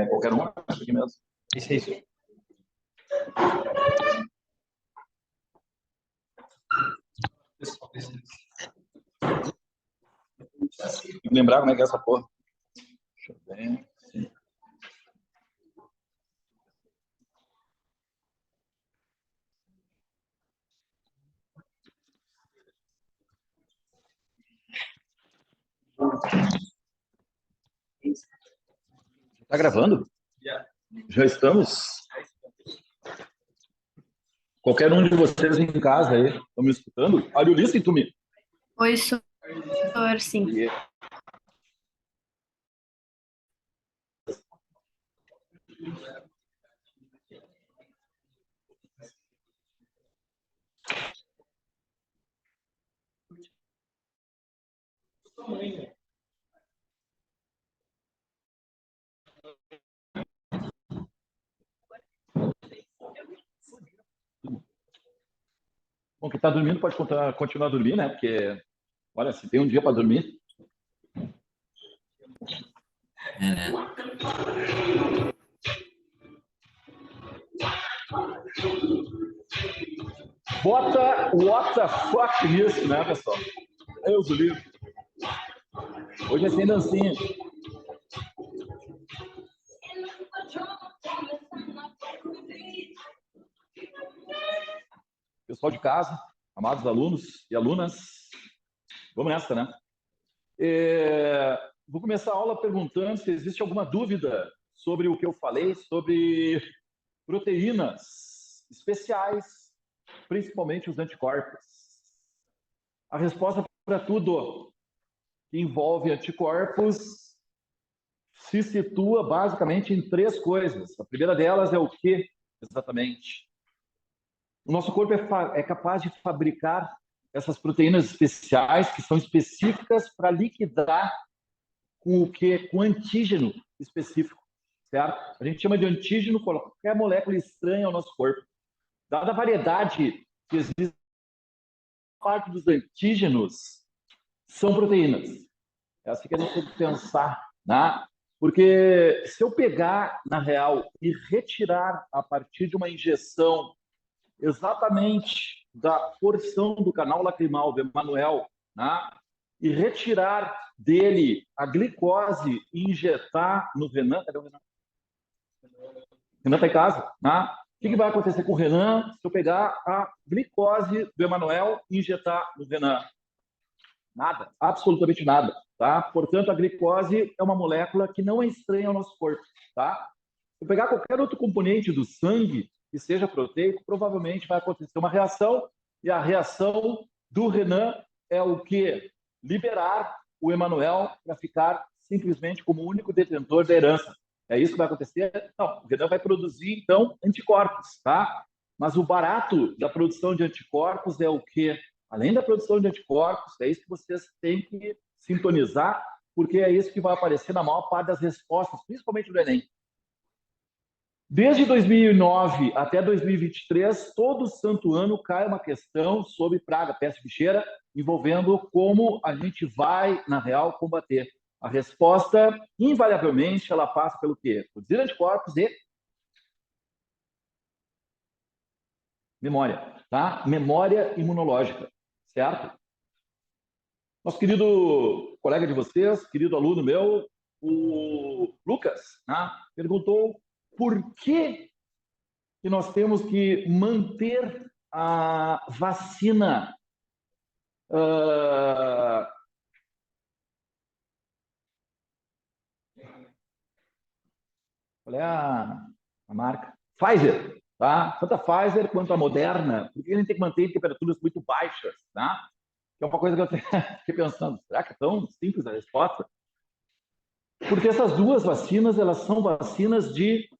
Qualquer um, aqui mesmo. Isso. Tem que lembrar como é que é essa porra. Deixa eu ver. Sim. Tá gravando? Já estamos? Qualquer um de vocês em casa aí, estão me escutando? Are you listening to me? Oi, senhor, sim. Yeah. Bom, quem está dormindo pode continuar a dormir, né? Porque, olha, se tem um dia para dormir. Né? Bota what the fuck nisso, né, pessoal? Deus do livro. Hoje é sem dancinha. Pessoal de casa, amados alunos e alunas, vamos nessa, né? Vou começar a aula perguntando se existe alguma dúvida sobre o que eu falei, sobre proteínas especiais, principalmente os anticorpos. A resposta para tudo que envolve anticorpos se situa basicamente em três coisas. A primeira delas é o que, exatamente? O nosso corpo é capaz de fabricar essas proteínas especiais que são específicas para liquidar com o que? Com antígeno específico, certo? A gente chama de antígeno qualquer molécula estranha ao nosso corpo. Dada a variedade que existe, parte dos antígenos são proteínas. É assim que a gente tem que pensar, né? Porque se eu pegar, na real, e retirar a partir de uma injeção exatamente da porção do canal lacrimal do Emanuel, né? E retirar dele a glicose e injetar no Renan. Cadê o Renan? Renan está em casa, né? O que vai acontecer com o Renan se eu pegar a glicose do Emanuel e injetar no Renan? Nada, absolutamente nada, tá? Portanto, a glicose é uma molécula que não é estranha ao nosso corpo, tá? Se eu pegar qualquer outro componente do sangue que seja proteico, provavelmente vai acontecer uma reação, e a reação do Renan é o que? Liberar o Emanuel para ficar simplesmente como único detentor da herança. É isso que vai acontecer? Não, o Renan vai produzir, então, anticorpos, tá? Mas o barato da produção de anticorpos é o quê? Além da produção de anticorpos, é isso que vocês têm que sintonizar, porque é isso que vai aparecer na maior parte das respostas, principalmente do Enem. Desde 2009 até 2023, todo santo ano cai uma questão sobre praga, peste bicheira, envolvendo como a gente vai, na real, combater. A resposta, invariavelmente, ela passa pelo quê? Produzir anticorpos e memória, tá? Memória imunológica, certo? Nosso querido colega de vocês, querido aluno meu, o Lucas, né, perguntou por que nós temos que manter a vacina qual é a marca? Pfizer, tá? Tanto a Pfizer quanto a Moderna, porque a gente tem que manter temperaturas muito baixas, tá? Que é uma coisa que eu fiquei pensando, será que é tão simples a resposta? Porque essas duas vacinas, elas são vacinas de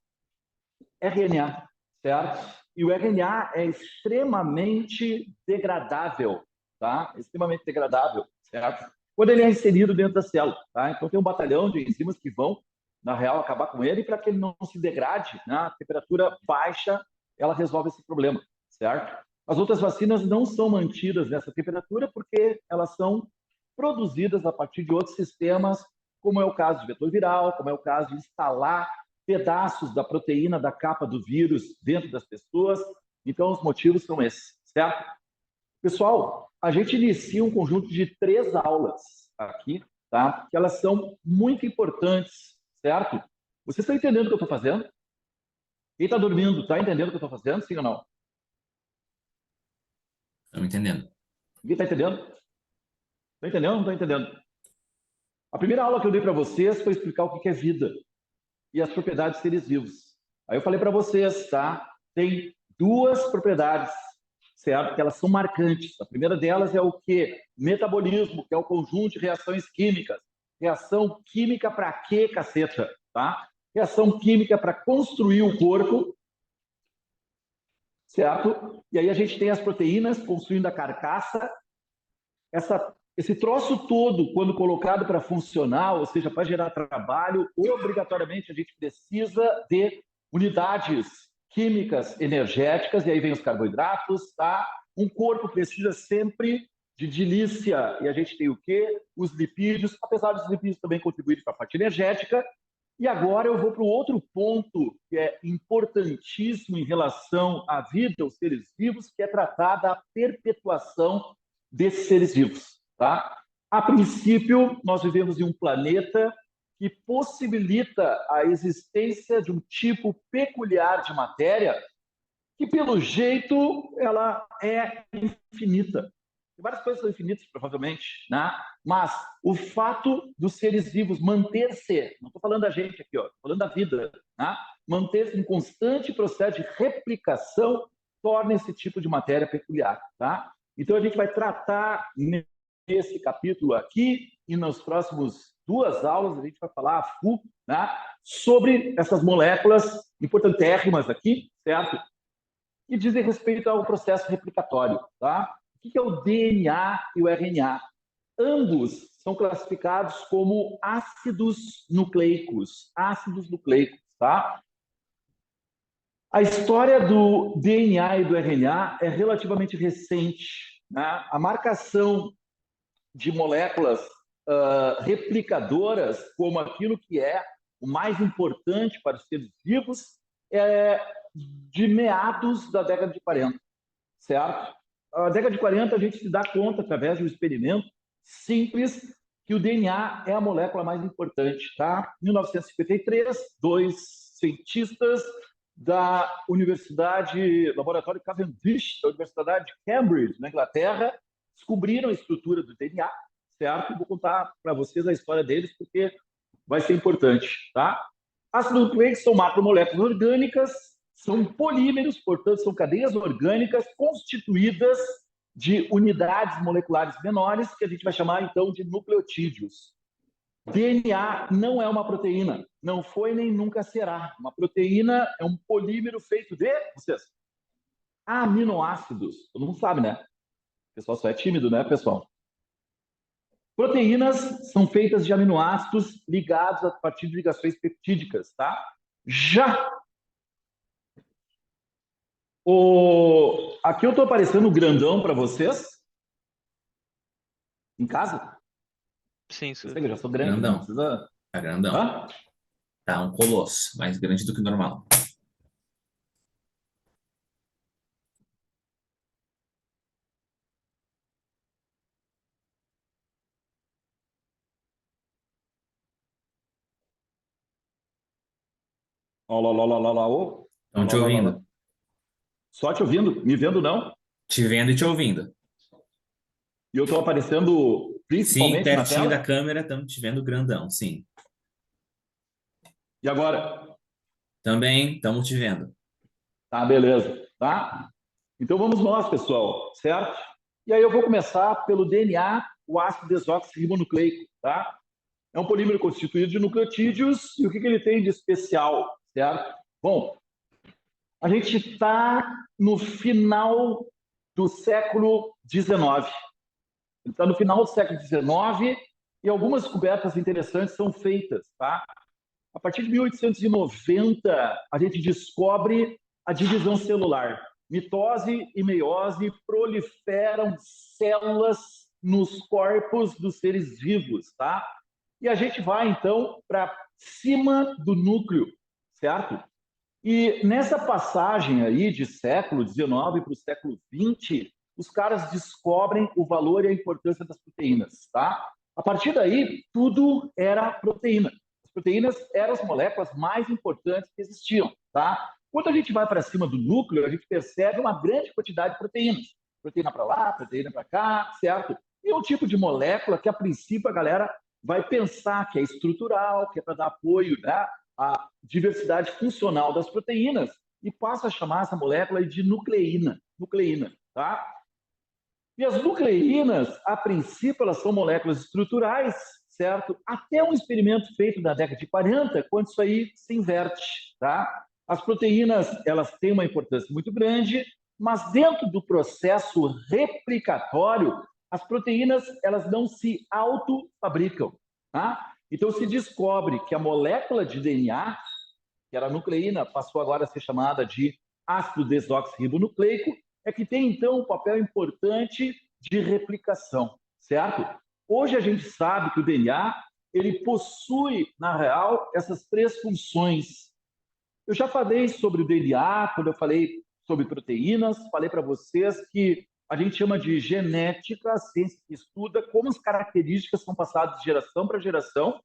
RNA, certo? E o RNA é extremamente degradável, tá? Extremamente degradável, certo? Quando ele é inserido dentro da célula, tá? Então tem um batalhão de enzimas que vão, na real, acabar com ele para que ele não se degrade, né? A temperatura baixa, ela resolve esse problema, certo? As outras vacinas não são mantidas nessa temperatura porque elas são produzidas a partir de outros sistemas, como é o caso de vetor viral, como é o caso de instalar pedaços da proteína da capa do vírus dentro das pessoas. Então, os motivos são esses, certo? Pessoal, a gente inicia um conjunto de 3 aulas aqui, tá? Que elas são muito importantes, certo? Vocês estão entendendo o que eu estou fazendo? Quem está dormindo, está entendendo o que eu estou fazendo, sim ou não? Estamos entendendo. Ninguém está entendendo? Está entendendo ou não está entendendo? A primeira aula que eu dei para vocês foi explicar o que é vida e as propriedades de seres vivos. Aí eu falei para vocês, tá? Tem 2 propriedades, certo? Que elas são marcantes. A primeira delas é o quê? Metabolismo, que é o conjunto de reações químicas. Reação química para quê, caceta? Tá? Reação química para construir o corpo, certo? E aí a gente tem as proteínas construindo a carcaça. Esse troço todo, quando colocado para funcionar, ou seja, para gerar trabalho, obrigatoriamente a gente precisa de unidades químicas energéticas, e aí vem os carboidratos, tá? Um corpo precisa sempre de dilícia, e a gente tem o quê? Os lipídios, apesar dos lipídios também contribuírem para a parte energética. E agora eu vou para o outro ponto que é importantíssimo em relação à vida, aos seres vivos, que é tratar da perpetuação desses seres vivos, tá? A princípio, nós vivemos em um planeta que possibilita a existência de um tipo peculiar de matéria que, pelo jeito, ela é infinita. Tem várias coisas que são infinitas, provavelmente, né? Mas o fato dos seres vivos manter-se, não estou falando da gente aqui, estou falando da vida, né? Manter-se em constante processo de replicação torna esse tipo de matéria peculiar, tá? Então, a gente vai tratar nesse capítulo aqui e nas próximas 2 aulas, a gente vai falar a full, né, sobre essas moléculas importantérrimas aqui, certo? Que dizem respeito ao processo replicatório, tá? O que é o DNA e o RNA? Ambos são classificados como ácidos nucleicos, tá? A história do DNA e do RNA é relativamente recente, né? A marcação de moléculas replicadoras, como aquilo que é o mais importante para os seres vivos, é de meados da década de 40, certo? A década de 40 a gente se dá conta, através de um experimento simples, que o DNA é a molécula mais importante, tá? Em 1953, 2 cientistas da Laboratório Cavendish, da Universidade de Cambridge, na Inglaterra, descobriram a estrutura do DNA, certo? Vou contar para vocês a história deles, porque vai ser importante, tá? Ácidos nucleicos são macromoléculas orgânicas, são polímeros, portanto, são cadeias orgânicas constituídas de unidades moleculares menores, que a gente vai chamar, então, de nucleotídeos. DNA não é uma proteína, não foi nem nunca será. Uma proteína é um polímero feito de, vocês, aminoácidos. Todo mundo sabe, né? O pessoal só é tímido, né, pessoal? Proteínas são feitas de aminoácidos ligados a partir de ligações peptídicas, tá? Já aqui eu estou aparecendo grandão para vocês? Em casa? Sim, Eu senhor. sei que eu já sou grande, Grandão. não precisa... Tá grandão. Hã? Tá um colosso, mais grande do que o normal. Ó, lá, lá, lá, lá, lá, ô. Estão te Lá, lá, lá, lá. ouvindo. Só te ouvindo, me vendo não? Te vendo e te ouvindo. E eu estou aparecendo Sim, principalmente na pertinho tela? da câmera, estamos te vendo grandão, sim. E agora? Também estamos te vendo. Tá, beleza. Tá? Então vamos nós, pessoal, certo? E aí eu vou começar pelo DNA, o ácido desoxirribonucleico, tá? É um polímero constituído de nucleotídeos, e o que ele tem de especial, certo? Bom, a gente está no final do século XIX. Está no final do século XIX e algumas descobertas interessantes são feitas, tá? A partir de 1890, a gente descobre a divisão celular. Mitose e meiose proliferam células nos corpos dos seres vivos, tá? E a gente vai, então, para cima do núcleo, certo? E nessa passagem aí de século XIX para o século XX, os caras descobrem o valor e a importância das proteínas, tá? A partir daí, tudo era proteína. As proteínas eram as moléculas mais importantes que existiam, tá? Quando a gente vai para cima do núcleo, a gente percebe uma grande quantidade de proteínas. Proteína para lá, proteína para cá, certo? E é um tipo de molécula que, a princípio, a galera vai pensar que é estrutural, que é para dar apoio, né, à diversidade funcional das proteínas, e passa a chamar essa molécula de nucleína, tá? E as nucleínas, a princípio, elas são moléculas estruturais, certo? Até um experimento feito na década de 40, quando isso aí se inverte, tá? As proteínas, elas têm uma importância muito grande, mas dentro do processo replicatório, as proteínas, elas não se autofabricam, tá? Então, se descobre que a molécula de DNA, que era a nucleína, passou agora a ser chamada de ácido desoxirribonucleico, é que tem, então, um papel importante de replicação, certo? Hoje a gente sabe que o DNA, ele possui, na real, essas três funções. Eu já falei sobre o DNA, quando eu falei sobre proteínas, falei para vocês que a gente chama de genética, a ciência que estuda como as características são passadas de geração para geração,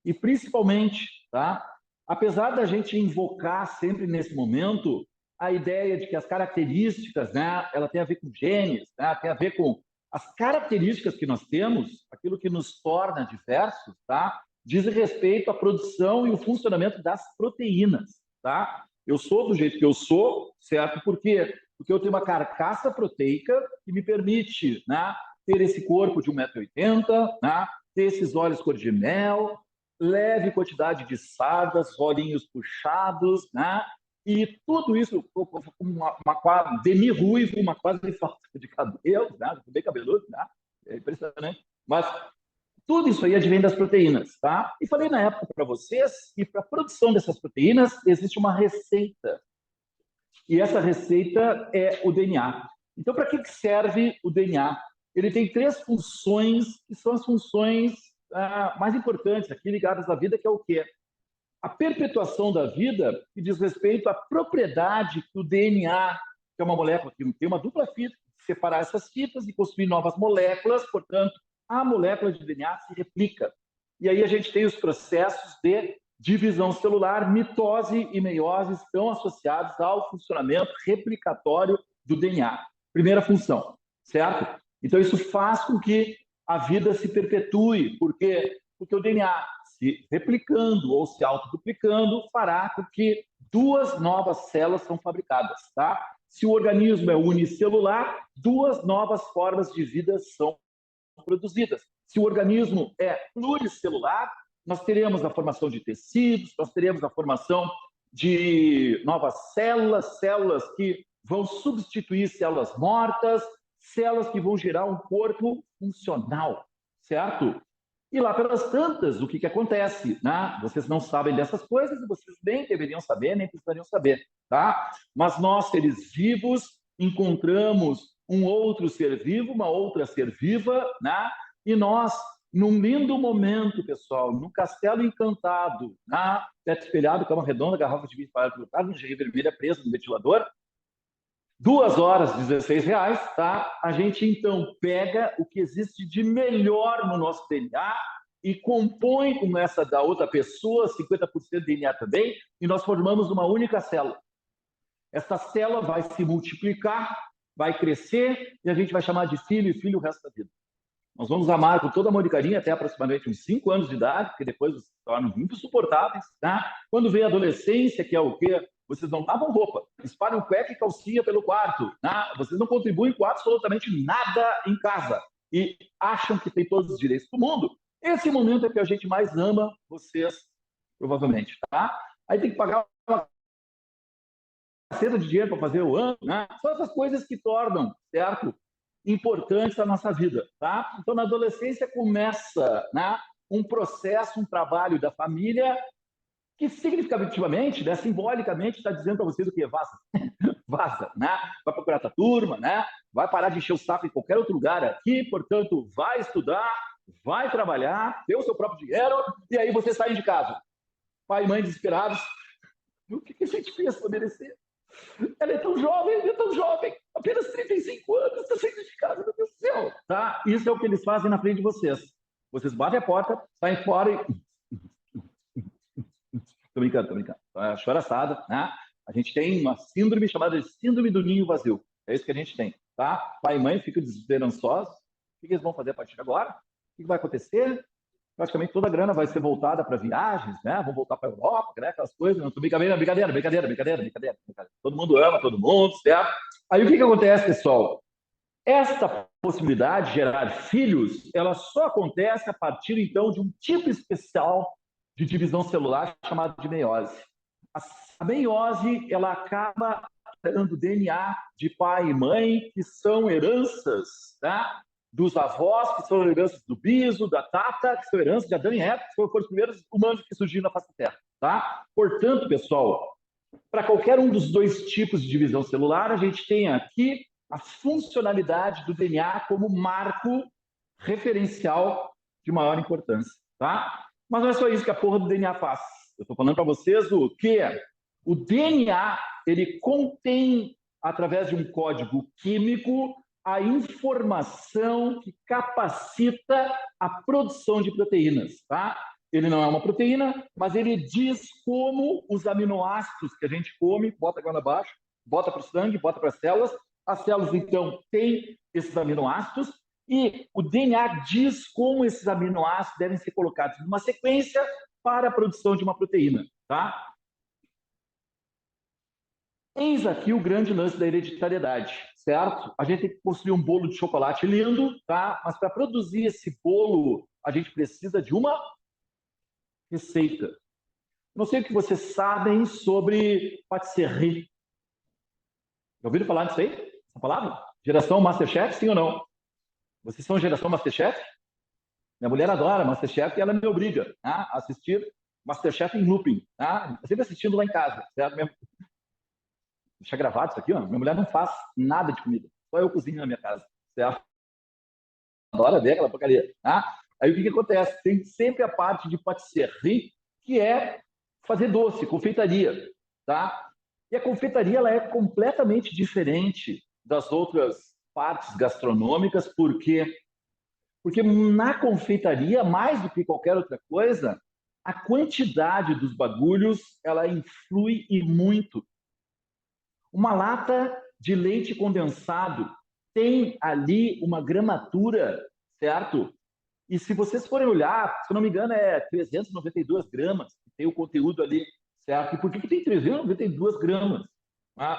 e principalmente, tá? Apesar da gente invocar sempre nesse momento a ideia de que as características, né, ela tem a ver com genes, né, tem a ver com as características que nós temos, aquilo que nos torna diversos, tá? Diz respeito à produção e o funcionamento das proteínas, tá? Eu sou do jeito que eu sou, certo? Por quê? Porque eu tenho uma carcaça proteica que me permite, né, ter esse corpo de 1,80 m, né, ter esses olhos cor de mel, leve quantidade de sardas, olhinhos puxados, né? E tudo isso com uma demi-ruivo, uma quase falta de cabelo, né? Bem cabeludo, né? É impressionante. Mas tudo isso aí advém das proteínas, tá? E falei na época para vocês que para a produção dessas proteínas existe uma receita. E essa receita é o DNA. Então, para que serve o DNA? Ele tem três funções, que são as funções mais importantes aqui ligadas à vida, que é o quê? A perpetuação da vida, que diz respeito à propriedade que o DNA, que é uma molécula que tem uma dupla fita, separar essas fitas e construir novas moléculas, portanto, a molécula de DNA se replica. E aí a gente tem os processos de divisão celular, mitose e meiose estão associados ao funcionamento replicatório do DNA. Primeira função, certo? Então, isso faz com que a vida se perpetue. Por quê? Porque o DNA, se replicando ou se autoduplicando, fará com que duas novas células são fabricadas, tá? Se o organismo é unicelular, duas novas formas de vida são produzidas. Se o organismo é pluricelular, nós teremos a formação de tecidos, nós teremos a formação de novas células, células que vão substituir células mortas, células que vão gerar um corpo funcional, certo? E lá pelas tantas, o que acontece? Né? Vocês não sabem dessas coisas e vocês nem deveriam saber, nem precisariam saber, tá? Mas nós, seres vivos, encontramos um outro ser vivo, uma outra ser viva, né? E nós, num lindo momento, pessoal, no Castelo Encantado, na teto espelhado, cama redonda, garrafa de vinho colocada, lingerie vermelha presa no ventilador, 2 horas, R$16, tá? A gente, então, pega o que existe de melhor no nosso DNA e compõe com essa da outra pessoa, 50% de DNA também, e nós formamos uma única célula. Essa célula vai se multiplicar, vai crescer, e a gente vai chamar de filho e filho o resto da vida. Nós vamos amar com toda amor e carinho até aproximadamente uns 5 anos de idade, porque depois se tornam muito insuportáveis, tá? Quando vem a adolescência, que é o quê? Vocês não lavam roupa, espalham cueca e calcinha pelo quarto, tá? Vocês não contribuem com absolutamente nada em casa e acham que tem todos os direitos do mundo. Esse momento é que a gente mais ama vocês, provavelmente, tá? Aí tem que pagar uma cesta de dinheiro para fazer o ano, né? São essas coisas que tornam, certo? Importantes na nossa vida, tá? Então, na adolescência começa, né, um processo, um trabalho da família que significativamente, né, simbolicamente, está dizendo para vocês o que? Vaza. Vaza, né? Vai procurar a turma, né? Vai parar de encher o saco em qualquer outro lugar aqui, portanto, vai estudar, vai trabalhar, ter o seu próprio dinheiro, e aí vocês saem de casa. Pai e mãe desesperados, a gente fez para merecer? Ela é tão jovem, apenas 35 anos, está saindo de casa, meu Deus do céu. Tá? Isso é o que eles fazem na frente de vocês. Vocês batem a porta, saem fora e... Tô brincando. Choraçada, né? A gente tem uma síndrome chamada de síndrome do ninho vazio. É isso que a gente tem, tá? Pai e mãe ficam desesperançosos. O que eles vão fazer a partir de agora? O que vai acontecer? Praticamente toda a grana vai ser voltada para viagens, né? Vão voltar para a Europa, né? Aquelas coisas. Não, brincadeira. Todo mundo ama todo mundo, certo? Aí o que acontece, pessoal? Esta possibilidade de gerar filhos, ela só acontece a partir, então, de um tipo especial de divisão celular chamado de meiose. A meiose, ela acaba dando DNA de pai e mãe, que são heranças, tá? Dos avós, que são heranças do biso, da tata, que são heranças de Adão e Eva, que foram os primeiros humanos que surgiram na face da Terra, tá? Portanto, pessoal, para qualquer um dos dois tipos de divisão celular, a gente tem aqui a funcionalidade do DNA como marco referencial de maior importância, tá? Mas não é só isso que a porra do DNA faz. Eu estou falando para vocês o que o DNA, ele contém, através de um código químico, a informação que capacita a produção de proteínas, tá? Ele não é uma proteína, mas ele diz como os aminoácidos que a gente come, bota agora abaixo, bota para o sangue, bota para as células, então, têm esses aminoácidos, e o DNA diz como esses aminoácidos devem ser colocados numa sequência para a produção de uma proteína, tá? Eis aqui o grande lance da hereditariedade, certo? A gente tem que construir um bolo de chocolate lindo, tá? Mas para produzir esse bolo, a gente precisa de uma receita. Não sei o que vocês sabem sobre patisserie. Já ouviram falar disso aí? Essa palavra? Geração Masterchef, sim ou não? Vocês são geração Masterchef? Minha mulher adora Masterchef e ela me obriga, tá? A assistir Masterchef em looping. Tá? Eu sempre assistindo lá em casa, certo? Deixa gravado isso aqui, ó. Minha mulher não faz nada de comida. Só eu cozinho na minha casa, certo? Adora ver aquela porcaria. Tá? Aí o que acontece? Tem sempre a parte de patisserie, que é fazer doce, confeitaria. Tá? E a confeitaria ela é completamente diferente das outras partes gastronômicas, porque na confeitaria, mais do que qualquer outra coisa, a quantidade dos bagulhos ela influi e muito. Uma lata de leite condensado tem ali uma gramatura, certo? E se vocês forem olhar, se eu não me engano, é 392 gramas, que tem o conteúdo ali, certo? E por que tem 392 gramas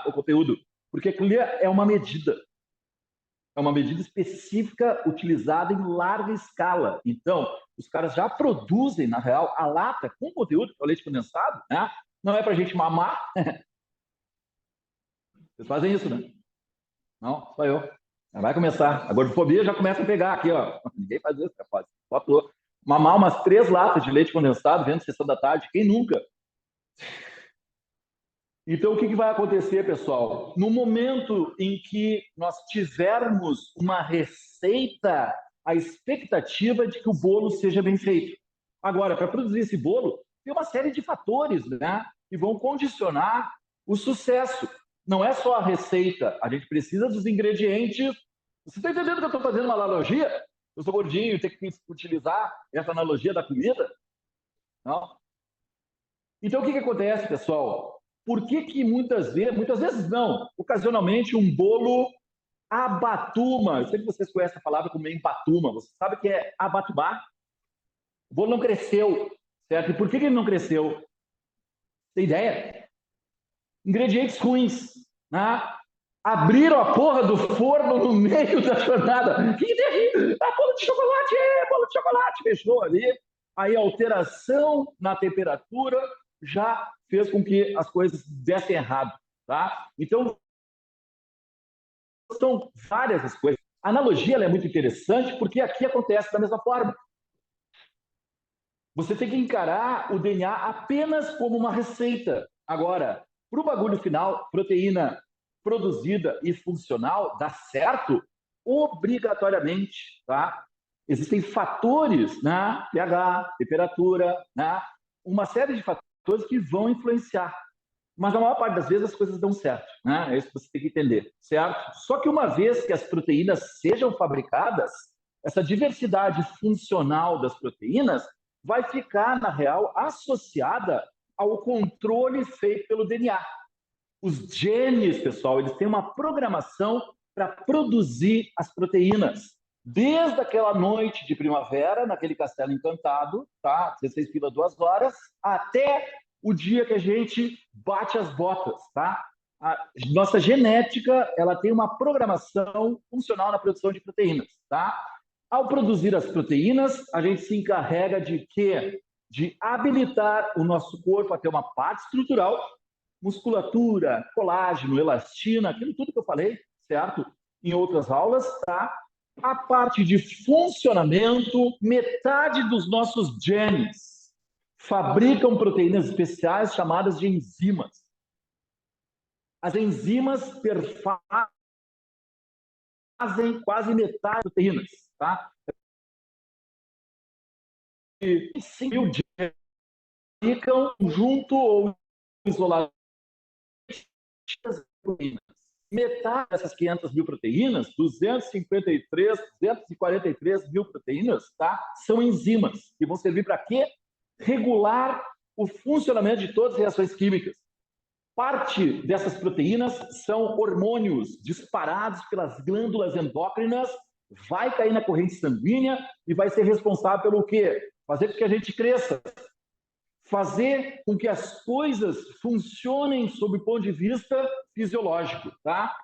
o conteúdo? Porque aquilo é uma medida. É uma medida específica utilizada em larga escala. Então, os caras já produzem, na real, a lata com conteúdo, que é o leite condensado, né? Não é para a gente mamar. Vocês fazem isso, né? Não, só eu. Já vai começar. A gordofobia já começa a pegar aqui, ó. Ninguém faz isso, rapaz. Só tô. Mamar umas 3 latas de leite condensado vendo sessão da tarde. Quem nunca? Então, o que vai acontecer, pessoal? No momento em que nós tivermos uma receita, a expectativa é de que o bolo seja bem feito. Agora, para produzir esse bolo, tem uma série de fatores, né, que vão condicionar o sucesso. Não é só a receita, a gente precisa dos ingredientes. Você está entendendo que eu estou fazendo uma analogia? Eu sou gordinho e tenho que utilizar essa analogia da comida? Não? Então, o que acontece, pessoal? Por que muitas vezes não, ocasionalmente um bolo abatuma, eu sei que vocês conhecem a palavra como embatuma, você sabe o que é abatumar? O bolo não cresceu, certo? E por que ele não cresceu? Tem ideia? Ingredientes ruins, né? Abriram a porra do forno no meio da jornada. Que terrível! Bolo de chocolate, fechou ali. Aí a alteração na temperatura já fez com que as coisas dessem errado, tá? Então, são várias as coisas. A analogia ela é muito interessante porque aqui acontece da mesma forma. Você tem que encarar o DNA apenas como uma receita. Agora, para o bagulho final, proteína produzida e funcional, dá certo obrigatoriamente, tá? Existem fatores, né? pH, temperatura, né? Uma série de fatores que vão influenciar. Mas a maior parte das vezes as coisas dão certo, né? É isso que você tem que entender, certo? Só que uma vez que as proteínas sejam fabricadas, essa diversidade funcional das proteínas vai ficar, na real, associada ao controle feito pelo DNA. Os genes, pessoal, eles têm uma programação para produzir as proteínas. Desde aquela noite de primavera, naquele castelo encantado, tá? 16 pila 2 horas, até o dia que a gente bate as botas, tá? A nossa genética, ela tem uma programação funcional na produção de proteínas, tá? Ao produzir as proteínas, a gente se encarrega de quê? De habilitar o nosso corpo a ter uma parte estrutural, musculatura, colágeno, elastina, aquilo tudo que eu falei, certo? Em outras aulas, tá? A parte de funcionamento, metade dos nossos genes fabricam proteínas especiais chamadas de enzimas. As enzimas perfazem quase metade das proteínas, tá? E 5.000 genes ficam junto ou isolados proteínas. Metade dessas 500.000 proteínas, 243 mil proteínas, tá? São enzimas, que vão servir para quê? Regular o funcionamento de todas as reações químicas. Parte dessas proteínas são hormônios disparados pelas glândulas endócrinas, vai cair na corrente sanguínea e vai ser responsável pelo quê? Fazer com que a gente cresça, fazer com que as coisas funcionem sob o ponto de vista fisiológico, tá?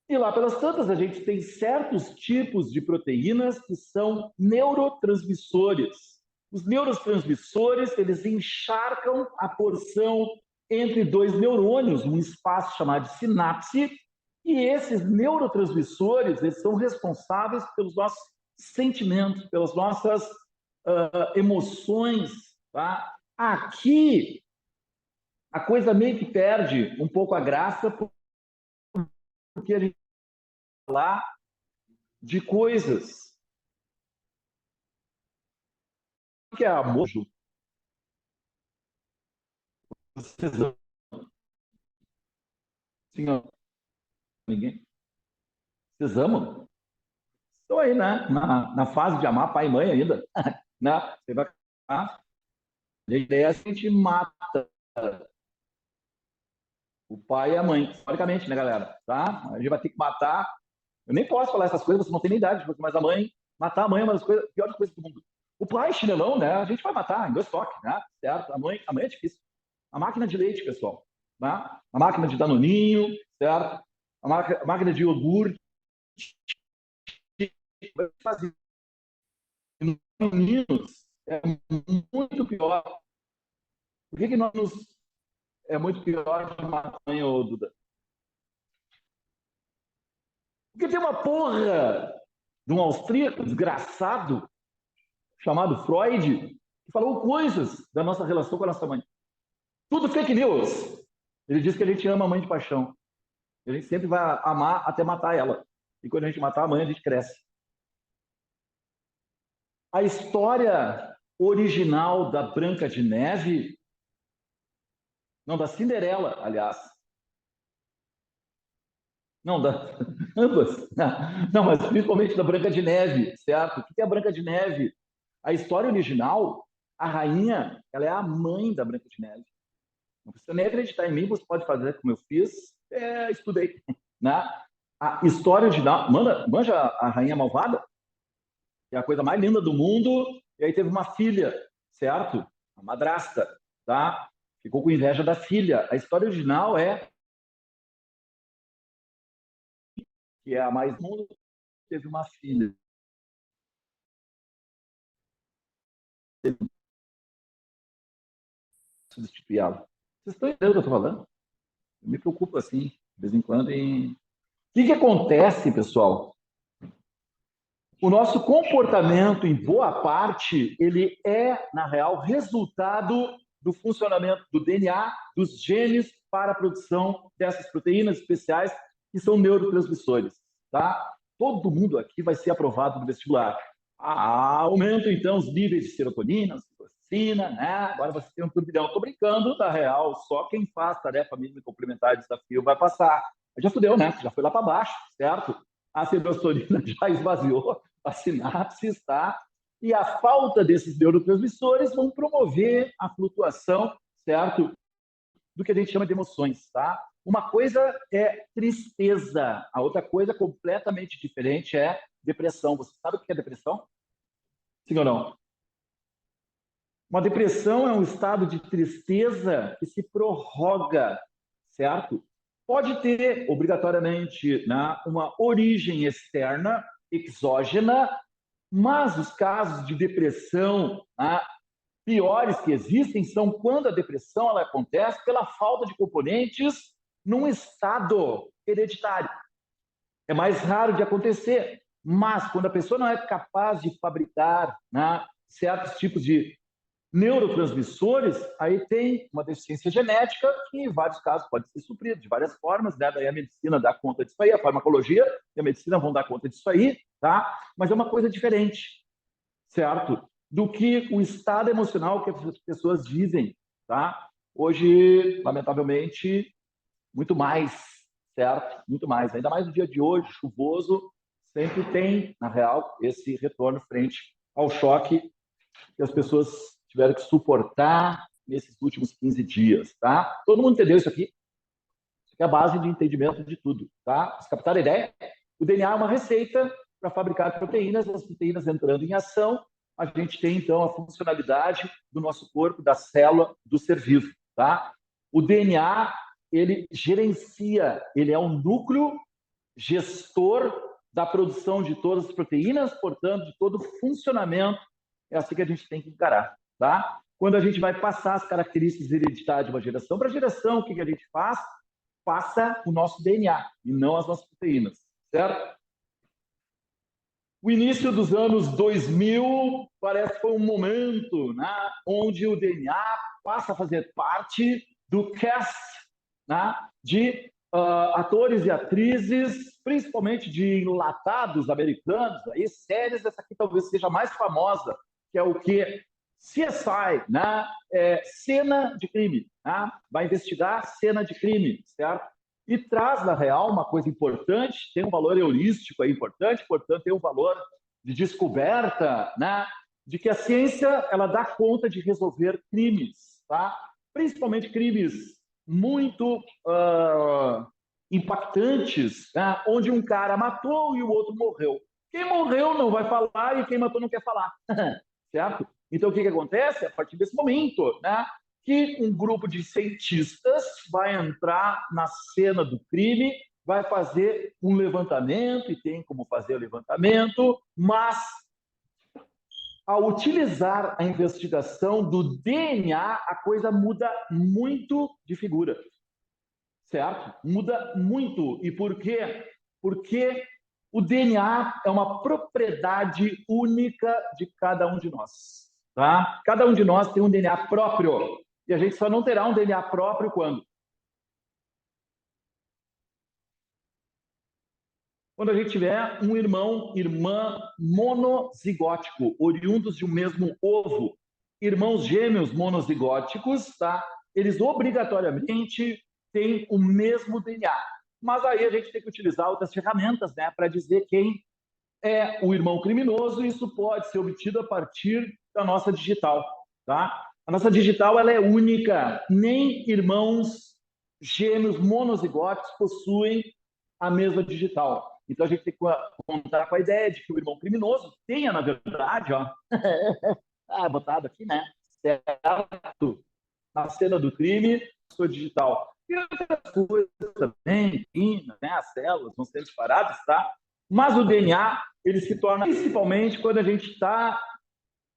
E lá pelas tantas, a gente tem certos tipos de proteínas que são neurotransmissores. Os neurotransmissores, eles encharcam a porção entre dois neurônios, um espaço chamado de sinapse, e esses neurotransmissores, eles são responsáveis pelos nossos sentimentos, pelas nossas emoções, tá? Aqui, a coisa meio que perde um pouco a graça, porque a gente fala de coisas. O que é amor? Vocês amam? Sim, ó. Ninguém? Vocês amam? Estão aí, né? Na fase de amar pai e mãe ainda. Né? Você vai amar. A ideia é a gente mata o pai e a mãe, historicamente, né, galera? Tá? A gente vai ter que matar. Eu nem posso falar essas coisas, você não tem nem idade, mas a mãe, matar a mãe é uma das piores coisas do mundo. O pai, chinelão, né? A gente vai matar em 2 toques, né? Certo? A mãe é difícil. A máquina de leite, pessoal. Tá? A máquina de danoninho, certo? A máquina de iogurte. Fazer meninos é muito pior. Por que nós é muito pior que uma mãe ou Duda? Porque tem uma porra de um austríaco desgraçado chamado Freud que falou coisas da nossa relação com a nossa mãe. Tudo fake news. Ele diz que a gente ama a mãe de paixão. A gente sempre vai amar até matar ela. E quando a gente matar a mãe, a gente cresce. A história original da Branca de Neve, não, da Cinderela, aliás. Não, ambas. Não, mas principalmente da Branca de Neve, certo? O que é a Branca de Neve? A história original, a rainha, ela é a mãe da Branca de Neve. Não precisa nem acreditar em mim, você pode fazer como eu fiz. Estudei. Né? A história original, manja a Rainha Malvada? É a coisa mais linda do mundo. E aí teve uma filha, certo? A madrasta, tá? Ficou com inveja da filha. A história original é que é a mais mundo, teve uma filha. Substituir ela. Vocês estão entendendo o que eu estou falando? Eu me preocupo assim, de vez em quando. O que acontece, pessoal? O nosso comportamento, em boa parte, ele é, na real, resultado do funcionamento do DNA, dos genes para a produção dessas proteínas especiais que são neurotransmissores, tá? Todo mundo aqui vai ser aprovado no vestibular. Aumenta, então, os níveis de serotonina, medicina, né? Agora você tem um turbilhão. Estou brincando, na real, só quem faz tarefa mínima e complementar de desafio vai passar. Já fudeu, né? Já foi lá para baixo, certo? A serotonina já esvaziou, a sinapse está, e a falta desses neurotransmissores vão promover a flutuação, certo? Do que a gente chama de emoções, tá? Uma coisa é tristeza, a outra coisa completamente diferente é depressão. Você sabe o que é depressão? Sim ou não? Uma depressão é um estado de tristeza que se prorroga, certo? Pode ter, obrigatoriamente, né, uma origem externa, exógena, mas os casos de depressão, né, piores que existem são quando a depressão ela acontece pela falta de componentes num estado hereditário. É mais raro de acontecer, mas quando a pessoa não é capaz de fabricar, né, certos tipos de neurotransmissores, aí tem uma deficiência genética que, em vários casos, pode ser suprida de várias formas, né? Daí a medicina dá conta disso aí, a farmacologia e a medicina vão dar conta disso aí, tá? Mas é uma coisa diferente, certo? Do que o estado emocional que as pessoas vivem, tá? Hoje, lamentavelmente, muito mais, certo? Muito mais. Ainda mais no dia de hoje, chuvoso, sempre tem, na real, esse retorno frente ao choque que as pessoas tiveram que suportar nesses últimos 15 dias, tá? Todo mundo entendeu isso aqui? Isso aqui é a base de entendimento de tudo, tá? Vocês captaram a ideia? O DNA é uma receita para fabricar proteínas, as proteínas entrando em ação, a gente tem, então, a funcionalidade do nosso corpo, da célula, do ser vivo, tá? O DNA, ele gerencia, ele é um núcleo gestor da produção de todas as proteínas, portanto, de todo o funcionamento. É assim que a gente tem que encarar, tá? Quando a gente vai passar as características hereditárias de uma geração para geração, o que a gente faz? Passa o nosso DNA e não as nossas proteínas, certo? O início dos anos 2000 parece que foi um momento, né, onde o DNA passa a fazer parte do cast, né, de atores e atrizes, principalmente de enlatados americanos, aí, séries, essa aqui talvez seja a mais famosa, que é o que? CSI, né? Cena de crime, né? Vai investigar cena de crime, certo? E traz, na real, uma coisa importante, tem um valor heurístico aí importante, portanto, tem um valor de descoberta, né? De que a ciência ela dá conta de resolver crimes, tá? Principalmente crimes muito impactantes, né? Onde um cara matou e o outro morreu. Quem morreu não vai falar e quem matou não quer falar, certo? Então, o que acontece? A partir desse momento, né? Que um grupo de cientistas vai entrar na cena do crime, vai fazer um levantamento, e tem como fazer o levantamento, mas ao utilizar a investigação do DNA, a coisa muda muito de figura, certo? Muda muito. E por quê? Porque o DNA é uma propriedade única de cada um de nós, tá? Cada um de nós tem um DNA próprio. E a gente só não terá um DNA próprio quando? Quando a gente tiver um irmão, irmã monozigótico, oriundos de um mesmo ovo. Irmãos gêmeos monozigóticos, tá? Eles obrigatoriamente têm o mesmo DNA. Mas aí a gente tem que utilizar outras ferramentas, né, para dizer quem é o irmão criminoso, e isso pode ser obtido a partir da nossa digital, tá? A nossa digital ela é única, nem irmãos gêmeos monozigóticos possuem a mesma digital. Então a gente tem que contar com a ideia de que o irmão criminoso tenha, na verdade, ó, botado aqui, né? Certo, na cena do crime, sua digital. E outras coisas também, né? As células vão ser separadas, tá? Mas o DNA, ele se torna principalmente quando a gente está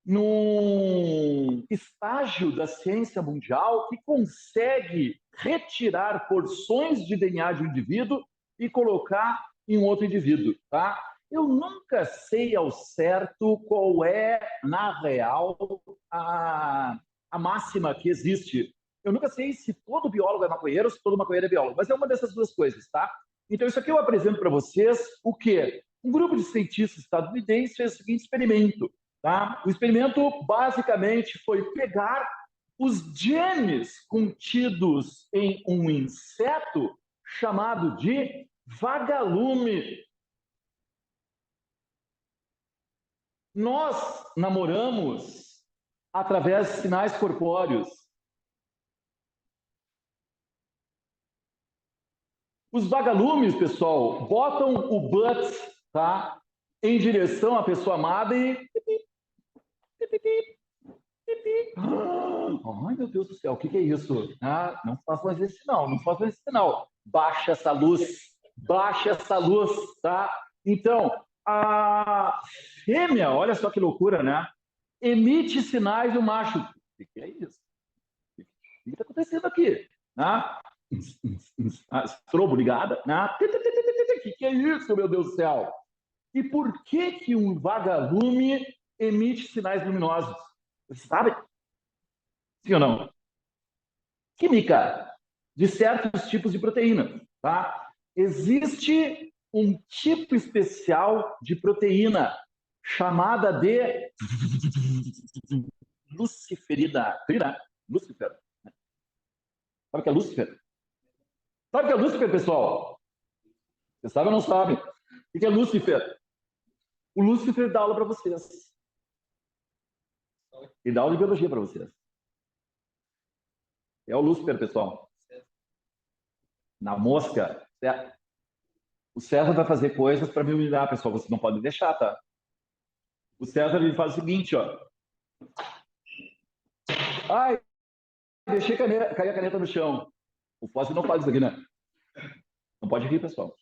num estágio da ciência mundial que consegue retirar porções de DNA de um indivíduo e colocar em um outro indivíduo, tá? Eu nunca sei ao certo qual é, na real, a máxima que existe. Eu nunca sei se todo biólogo é maconheiro ou se todo maconheiro é biólogo, mas é uma dessas duas coisas, tá? Então, isso aqui eu apresento para vocês o quê? Um grupo de cientistas estadunidenses fez o seguinte experimento. Tá? O experimento basicamente foi pegar os genes contidos em um inseto chamado de vagalume. Nós namoramos através de sinais corpóreos. Os vagalumes, pessoal, botam o butt, tá, em direção à pessoa amada e... Ai, meu Deus do céu, o que é isso? Ah, não faço mais esse sinal, não faço mais esse sinal. Baixa essa luz, tá? Então, a fêmea, olha só que loucura, né? Emite sinais do macho. O que é isso? O que está acontecendo aqui? Né? Estrobo ligada, né? O que é isso, meu Deus do céu? E por que um vagalume emite sinais luminosos? Você sabe? Sim ou não? Química de certos tipos de proteína, tá? Existe um tipo especial de proteína chamada de luciferina. Lúcifer. Sabe o que é Lúcifer? Sabe o que é Lúcifer, pessoal? Você sabe ou não sabe? O que é Lúcifer? O Lúcifer dá aula para vocês. Ele dá aula de biologia para vocês. É o Lúcifer, pessoal. Na mosca. O César vai fazer coisas para me humilhar, pessoal. Vocês não podem deixar, tá? O César ele faz o seguinte, ó. Ai, deixei cair a caneta no chão. O Fóssil não faz isso aqui, né? Não pode rir, pessoal.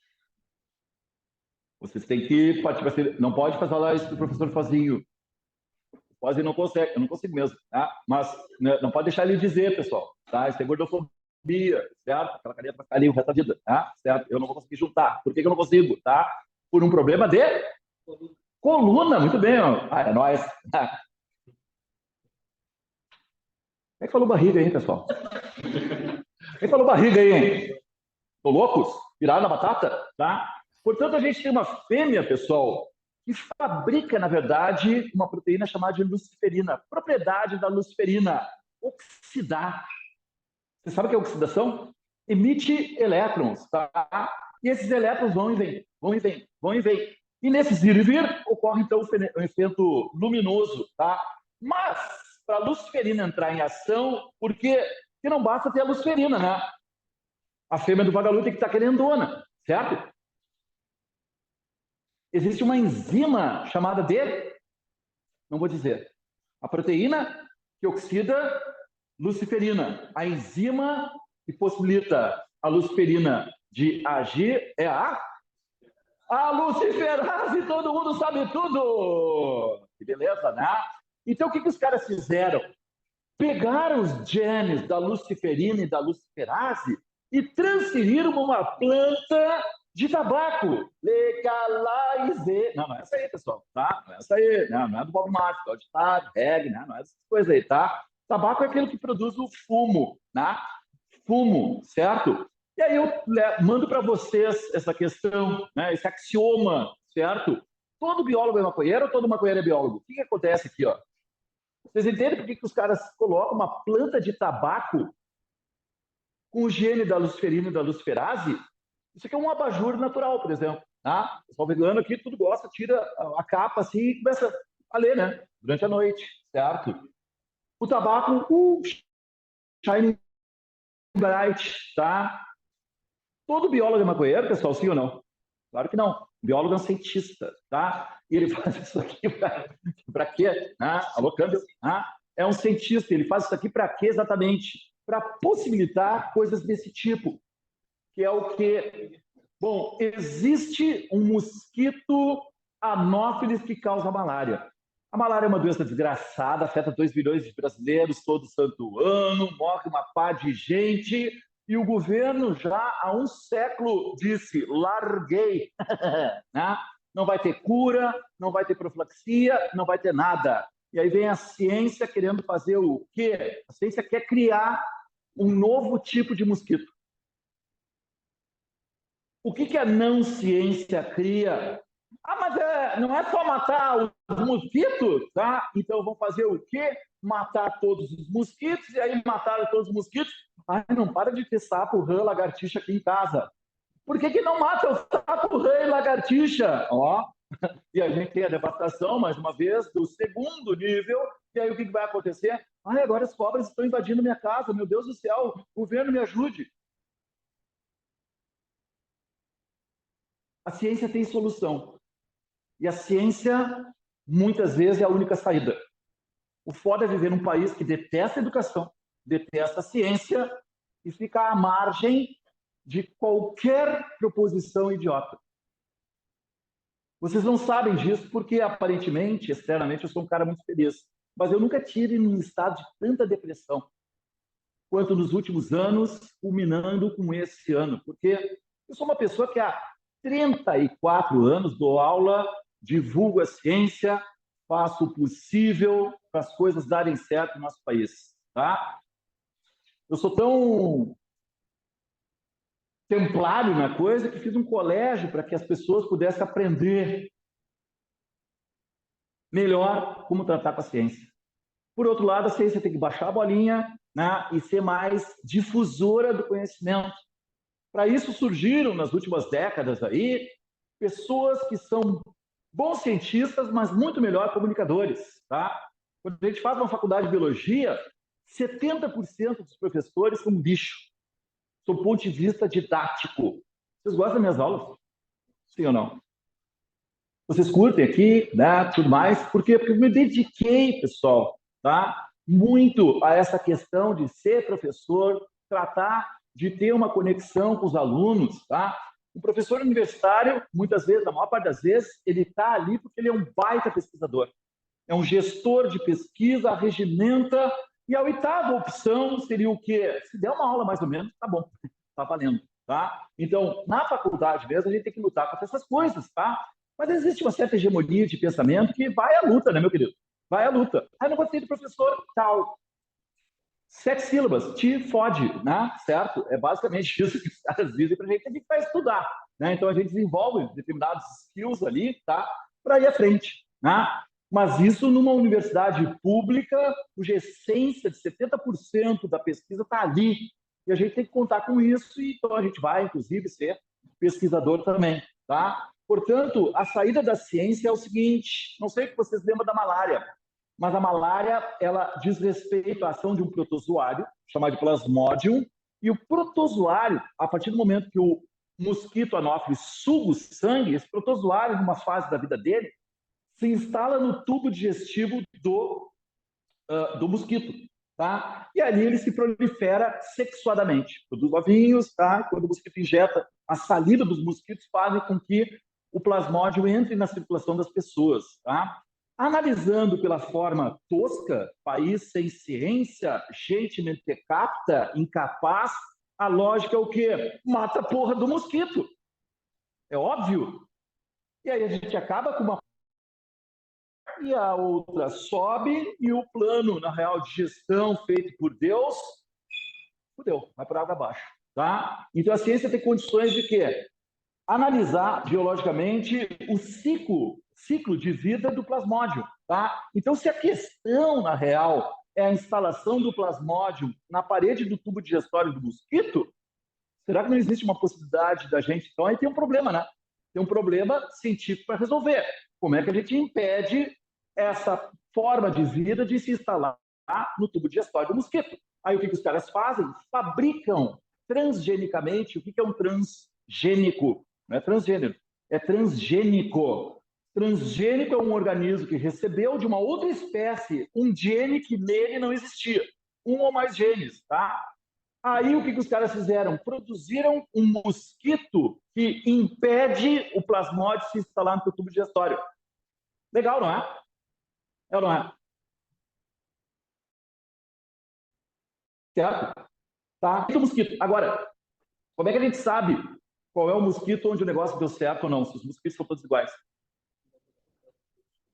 Vocês têm que participar. Não pode fazer lá isso do professor Fozinho. O Fóssil não consegue, eu não consigo mesmo, tá? Mas né, não pode deixar ele dizer, pessoal, tá? Isso é gordofobia, certo? Aquela caneta vai ficar ali o resto da vida, tá? Certo? Eu não vou conseguir juntar. Por que eu não consigo, tá? Por um problema de coluna. Muito bem, ó. Ah, é nóis. Ah. Quem é que falou barriga aí, pessoal? Quem falou barriga aí, hein? Tô loucos? Viraram na batata? Tá? Portanto, a gente tem uma fêmea, pessoal, que fabrica, na verdade, uma proteína chamada de luciferina. Propriedade da luciferina, oxidar. Você sabe o que é oxidação? Emite elétrons, tá? E esses elétrons vão e vêm, vão e vêm, vão e vêm. E nesses ir e vir, ocorre, então, o efeito luminoso, tá? Mas, para a luciferina entrar em ação, porque não basta ter a luciferina, né? A fêmea do vagalume tem que estar querendona, certo? Existe uma enzima chamada de... Não vou dizer. A proteína que oxida luciferina. A enzima que possibilita a luciferina de agir é a luciferase. Todo mundo sabe tudo. Que beleza, né? Então, o que os caras fizeram? Pegaram os genes da luciferina e da luciferase e transferiram para uma planta de tabaco. Legalize. Não é essa aí, pessoal, tá? Não é essa aí. Não é do Bob Marley, é o ditado, reggae, né? Não é essas coisas aí, tá? Tabaco é aquilo que produz o fumo, né? Fumo, certo? E aí eu mando para vocês essa questão, né? Esse axioma, certo? Todo biólogo é maconheiro ou todo maconheiro é biólogo? O que acontece aqui, ó? Vocês entendem por que os caras colocam uma planta de tabaco com o gene da luciferina e da luciferase? Isso aqui é um abajur natural, por exemplo. Tá? O pessoal vegano aqui, tudo gosta, tira a capa assim e começa a ler, né? Durante a noite, certo? O tabaco, shining bright, tá? Todo biólogo é maconheiro, pessoal, sim ou não? Claro que não. O biólogo é um cientista, tá? E ele faz isso aqui para quê? Alô, câmbio? É um cientista, ele faz isso aqui para quê exatamente? Para possibilitar coisas desse tipo, que é o quê? Bom, existe um mosquito anófilis que causa malária. A malária é uma doença desgraçada, afeta 2 milhões de brasileiros todo santo ano, morre uma pá de gente, e o governo já há um século disse, larguei, né? Não vai ter cura, não vai ter profilaxia, não vai ter nada. E aí vem a ciência querendo fazer o quê? A ciência quer criar um novo tipo de mosquito. O que a não ciência cria? Ah, mas não é só matar os mosquitos, tá? Então vão fazer o quê? Matar todos os mosquitos, e aí mataram todos os mosquitos. Ai, não para de ter sapo, rã, lagartixa aqui em casa. Por que não mata o sapo, rã e lagartixa? Ó, e a gente tem a devastação, mais uma vez, do segundo nível, e aí o que vai acontecer? Ai, agora as cobras estão invadindo minha casa, meu Deus do céu, o governo me ajude. A ciência tem solução. E a ciência, muitas vezes, é a única saída. O foda é viver num país que detesta a educação, detesta a ciência e fica à margem de qualquer proposição idiota. Vocês não sabem disso porque, aparentemente, externamente, eu sou um cara muito feliz. Mas eu nunca tive num estado de tanta depressão quanto nos últimos anos, culminando com esse ano. Porque eu sou uma pessoa que há 34 anos dou aula, divulgo a ciência, faço o possível para as coisas darem certo no nosso país. Tá? Eu sou tão templário na coisa que fiz um colégio para que as pessoas pudessem aprender melhor como tratar com a ciência. Por outro lado, a ciência tem que baixar a bolinha, né, e ser mais difusora do conhecimento. Para isso surgiram, nas últimas décadas, aí, pessoas que são bons cientistas, mas muito melhor comunicadores. Tá? Quando a gente faz uma faculdade de biologia, 70% dos professores são bicho, do ponto de vista didático. Vocês gostam das minhas aulas? Sim ou não? Vocês curtem aqui, né, tudo mais? Por quê? Porque eu me dediquei, pessoal, tá? Muito a essa questão de ser professor, tratar de ter uma conexão com os alunos, tá? O professor universitário, muitas vezes, na maior parte das vezes, ele está ali porque ele é um baita pesquisador. É um gestor de pesquisa, regimenta, e a oitava opção seria o quê? Se der uma aula mais ou menos, tá bom, tá valendo, tá? Então, na faculdade mesmo, a gente tem que lutar contra essas coisas, tá? Mas existe uma certa hegemonia de pensamento que vai à luta, né, meu querido? Vai à luta. Ah, não gostei do professor tal. 7 sílabas, te fode, né? Certo? É basicamente isso que os caras dizem pra gente, a gente vai estudar, né? Então a gente desenvolve determinados skills ali, tá? Para ir à frente, né? Mas isso numa universidade pública, cuja essência de 70% da pesquisa está ali. E a gente tem que contar com isso, e então a gente vai, inclusive, ser pesquisador também, tá? Portanto, a saída da ciência é o seguinte, não sei se vocês lembram da malária, mas a malária, ela diz respeito à ação de um protozoário, chamado de Plasmodium, e o protozoário, a partir do momento que o mosquito anófilo suga o sangue, esse protozoário, numa fase da vida dele, se instala no tubo digestivo do mosquito, tá? E ali ele se prolifera sexuadamente, produz ovinhos, tá? Quando o mosquito injeta a saliva dos mosquitos, fazem com que o plasmódio entre na circulação das pessoas, tá? Analisando pela forma tosca, país sem ciência, gente mentecapta, incapaz, a lógica é o quê? Mata a porra do mosquito. É óbvio. E aí a gente acaba com uma e a outra sobe, e o plano, na real, de gestão feito por Deus, fudeu, vai para água abaixo. Tá? Então a ciência tem condições de quê? Analisar biologicamente o ciclo de vida do plasmódio. Tá? Então, se a questão, na real, é a instalação do plasmódio na parede do tubo digestório do mosquito, será que não existe uma possibilidade da gente... Então, aí tem um problema, né? Tem um problema científico para resolver. Como é que a gente impede essa forma de vida de se instalar no tubo digestório do mosquito? Aí o que os caras fazem? Fabricam transgenicamente. O que é um transgênico? Não é transgênero, é transgênico. Transgênico é um organismo que recebeu de uma outra espécie um gene que nele não existia. Um ou mais genes, tá? Aí o que os caras fizeram? Produziram um mosquito que impede o plasmódio de se instalar no tubo digestório. Legal, não é? É ou não é? Certo? Tá? O mosquito. Agora, como é que a gente sabe qual é o mosquito onde o negócio deu certo ou não? Se os mosquitos são todos iguais.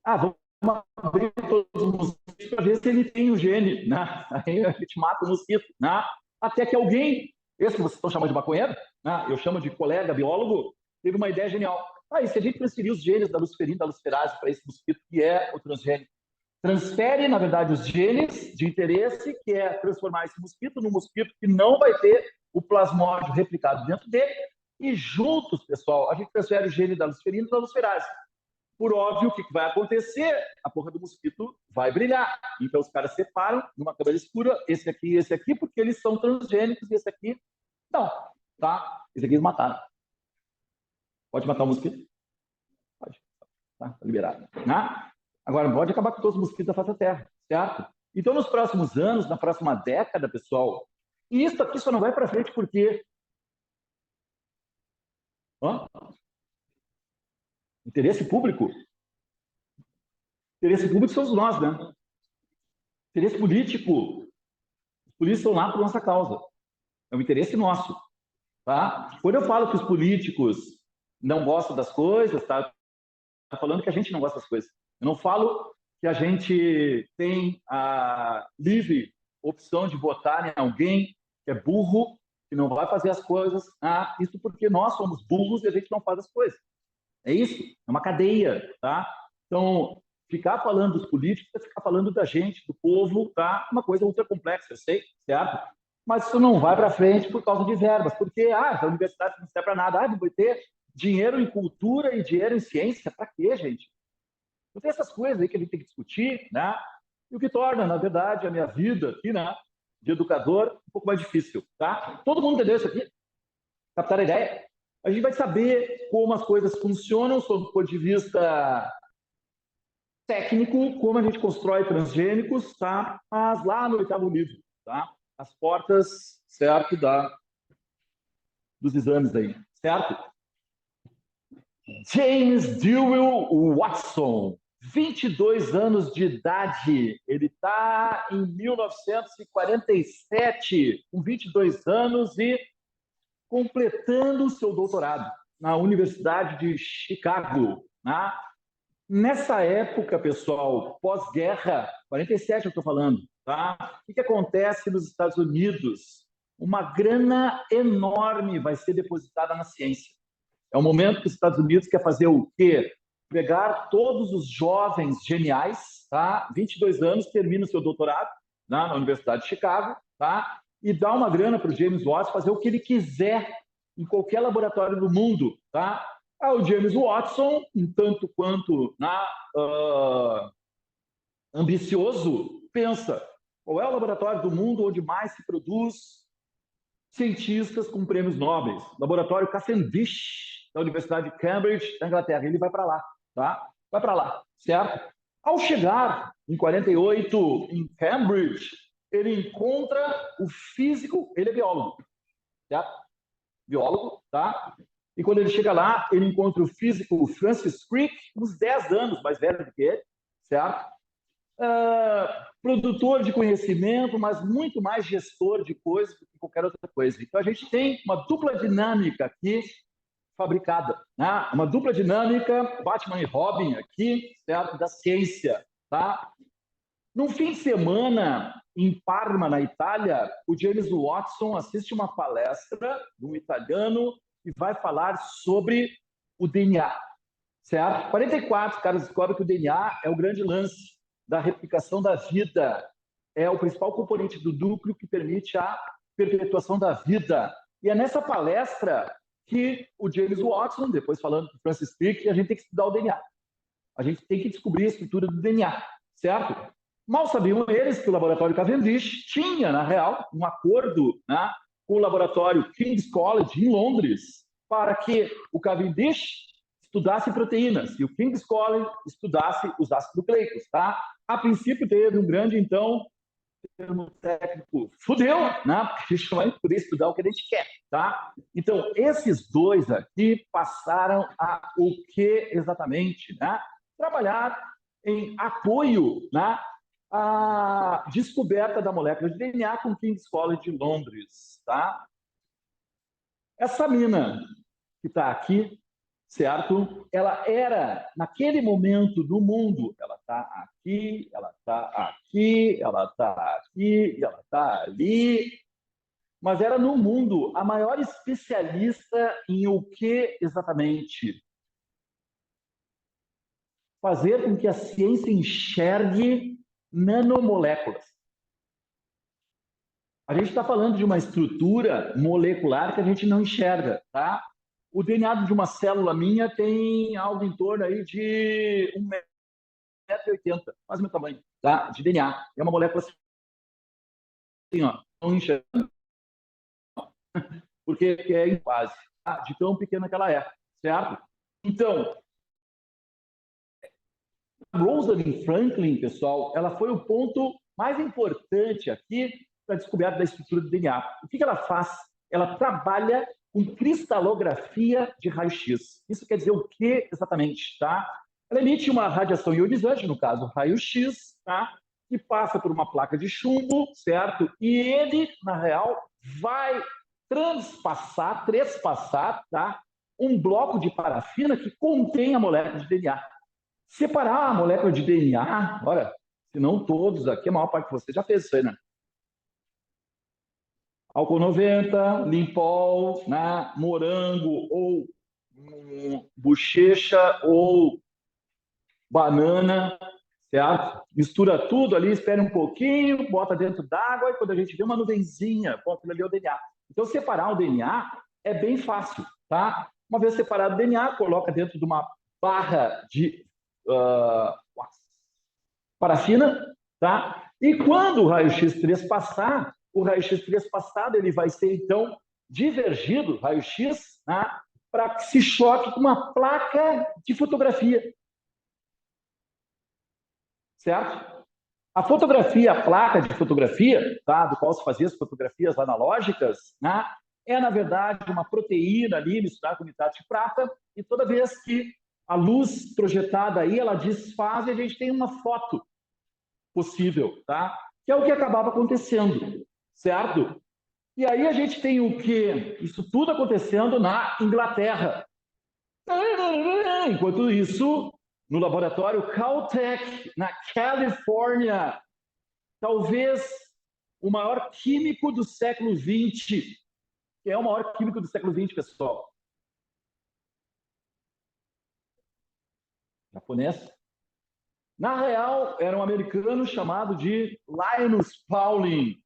Ah, vamos abrir todos os mosquitos para ver se ele tem o gene, né? Aí a gente mata o mosquito, né? Até que alguém, esse que vocês estão chamando de maconheiro, né? Eu chamo de colega biólogo, teve uma ideia genial. Aí, se a gente transferir os genes da luciferina e da luciferase para esse mosquito, que é o transgênico, transfere, na verdade, os genes de interesse, que é transformar esse mosquito num mosquito que não vai ter o plasmódio replicado dentro dele, e juntos, pessoal, a gente transfere o gene da luciferina e da luciferase. Por óbvio, o que vai acontecer? A porra do mosquito vai brilhar. Então, os caras separam numa câmera escura esse aqui e esse aqui, porque eles são transgênicos, e esse aqui não, tá? Esse aqui eles mataram. Pode matar o mosquito? Pode. Tá liberado. Né? Agora, pode acabar com todos os mosquitos da face da Terra, certo? Então, nos próximos anos, na próxima década, pessoal, e isso aqui só não vai para frente porque... Hã? Interesse público? Interesse público somos nós, né? Interesse político. Os políticos estão lá por nossa causa. É um interesse nosso, tá? Quando eu falo que os políticos não gostam das coisas, tá? Tô falando que a gente não gosta das coisas. Eu não falo que a gente tem a livre opção de votar em alguém que é burro, que não vai fazer as coisas. Ah, isso porque nós somos burros e a gente não faz as coisas. É isso, é uma cadeia, tá? Então, ficar falando dos políticos é ficar falando da gente, do povo, tá? Uma coisa ultra complexa, eu sei, certo? Mas isso não vai para frente por causa de verbas, porque a universidade não serve para nada. Não vai ter dinheiro em cultura e dinheiro em ciência, para quê, gente? Não tem essas coisas aí que a gente tem que discutir, né? E o que torna, na verdade, a minha vida aqui, né, de educador, um pouco mais difícil, tá? Todo mundo entendeu isso aqui? Captar a ideia? A gente vai saber como as coisas funcionam sob o ponto de vista técnico, como a gente constrói transgênicos, tá? Mas lá no 8º livro, tá? As portas, certo, dos exames aí, certo? James Dewey Watson, 22 anos de idade, ele está em 1947, com 22 anos e completando o seu doutorado na Universidade de Chicago. Né? Nessa época, pessoal, pós-guerra, 47 eu estou falando, tá? O que acontece nos Estados Unidos? Uma grana enorme vai ser depositada na ciência. É o momento que os Estados Unidos quer fazer o quê? Pegar todos os jovens geniais, tá? 22 anos, termina o seu doutorado, né, na Universidade de Chicago, tá? E dar uma grana para o James Watson fazer o que ele quiser em qualquer laboratório do mundo, tá? O James Watson, um tanto quanto ambicioso, pensa, qual é o laboratório do mundo onde mais se produz cientistas com prêmios nobres? Laboratório Cavendish, da Universidade de Cambridge, da Inglaterra. Ele vai para lá, tá? Vai para lá, certo? Ao chegar em 48 em Cambridge, ele encontra o físico, ele é biólogo, certo? Biólogo, tá? E quando ele chega lá, ele encontra o físico Francis Crick, uns 10 anos mais velho do que ele, certo? Produtor de conhecimento, mas muito mais gestor de coisas do que qualquer outra coisa. Então, a gente tem uma dupla dinâmica aqui fabricada, né? Uma dupla dinâmica, Batman e Robin aqui, certo? Da ciência, tá? Num fim de semana, em Parma, na Itália, o James Watson assiste uma palestra de um italiano que vai falar sobre o DNA, certo? 44, os caras descobrem que o DNA é o grande lance da replicação da vida, é o principal componente do núcleo que permite a perpetuação da vida. E é nessa palestra que o James Watson, depois falando com o Francis Crick, a gente tem que estudar o DNA. A gente tem que descobrir a estrutura do DNA, certo? Mal sabiam eles que o laboratório Cavendish tinha, na real, um acordo, né, com o laboratório King's College, em Londres, para que o Cavendish estudasse proteínas e o King's College estudasse os ácidos nucleicos, tá? A princípio teve um grande, então, termo técnico, fudeu, né? Porque a gente não vai poder estudar o que a gente quer, tá? Então, esses dois aqui passaram a o que exatamente, né? Trabalhar em apoio, né, à descoberta da molécula de DNA com o King's College de Londres, tá? Essa mina que está aqui, certo? Ela era, naquele momento do mundo, ela está aqui, ela está aqui, ela está aqui, ela está ali, mas era no mundo a maior especialista em o que exatamente? fazer com que a ciência enxergue nanomoléculas. A gente está falando de uma estrutura molecular que a gente não enxerga, tá? O DNA de uma célula minha tem algo em torno aí de 1,80 m, quase o meu tamanho, tá? De DNA. É uma molécula assim, ó, não enxerga, porque é em base, tá? De tão pequena que ela é, certo? Então, a Rosalind Franklin, pessoal, ela foi o ponto mais importante aqui para a descoberta da estrutura do DNA. O que ela faz? Ela trabalha com cristalografia de raio-x. Isso quer dizer o que exatamente? Tá? Ela emite uma radiação ionizante, no caso, raio-x, tá? Que passa por uma placa de chumbo, certo? E ele, na real, vai trespassar, tá? Um bloco de parafina que contém a molécula de DNA. Separar a molécula de DNA, olha, se não todos aqui, a maior parte de vocês já fez isso aí, né? Álcool 90, limpol, né? Morango ou bochecha ou banana, certo? Mistura tudo ali, espera um pouquinho, bota dentro d'água e quando a gente vê uma nuvenzinha, bom, aquilo ali é o DNA. Então, separar o DNA é bem fácil, tá? Uma vez separado o DNA, coloca dentro de uma barra de parafina, tá? E quando o raio-x 3 passar, o raio-x 3 passado ele vai ser, então, divergido, raio-x, né? Para que se choque com uma placa de fotografia. Certo? A fotografia, a placa de fotografia, tá? Do qual se fazia as fotografias analógicas, né? É, na verdade, uma proteína ali misturada com nitrato de prata, e toda vez que a luz projetada aí, ela desfaz e a gente tem uma foto possível, tá? Que é o que acabava acontecendo, certo? E aí a gente tem o quê? Isso tudo acontecendo na Inglaterra. Enquanto isso, no laboratório Caltech, na Califórnia, talvez o maior químico do século XX. Quem é o maior químico do século XX, pessoal? Japonês? Na real, era um americano chamado de Linus Pauling.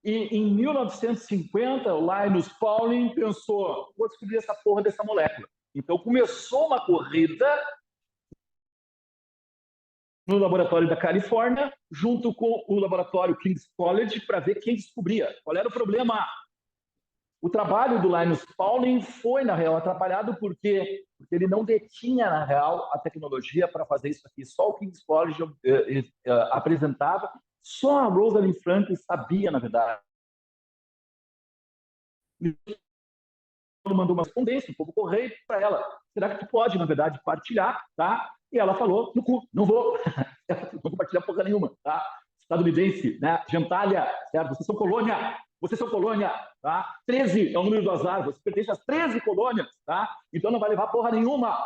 E em 1950, o Linus Pauling pensou, vou descobrir essa porra dessa molécula. Então começou uma corrida no laboratório da Califórnia, junto com o laboratório King's College, para ver quem descobria. Qual era o problema? O trabalho do Linus Pauling foi, na real, atrapalhado porque ele não detinha, na real, a tecnologia para fazer isso aqui. Só o King's College apresentava, só a Rosalind Franklin sabia, na verdade. Mandou uma correspondência, um pouco correio para ela. Será que tu pode, na verdade, partilhar, tá? E ela falou, no cu, não vou. Não vou partilhar porra nenhuma, tá? Estadunidense, né? Gentalha, certo? Vocês são colônia, tá? 13 é o número do azar, você pertence às 13 colônias, tá? Então não vai levar porra nenhuma.